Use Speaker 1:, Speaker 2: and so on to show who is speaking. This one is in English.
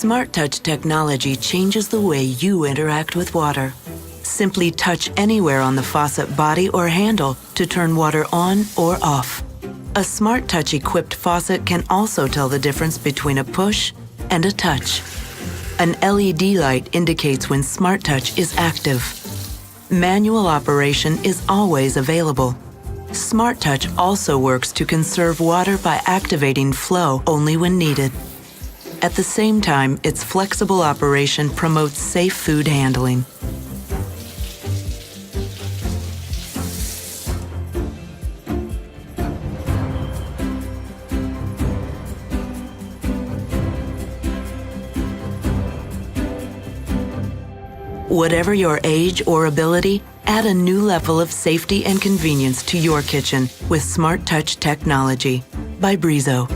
Speaker 1: Smart Touch technology changes the way you interact with water. Simply touch anywhere on the faucet body or handle to turn water on or off. A Smart Touch-equipped faucet can also tell the difference between a push and a touch. An LED light indicates when Smart Touch is active. Manual operation is always available. Smart Touch also works to conserve water by activating flow only when needed. At the same time, its flexible operation promotes safe food handling. Whatever your age or ability, add a new level of safety and convenience to your kitchen with Smart Touch technology by Brizo.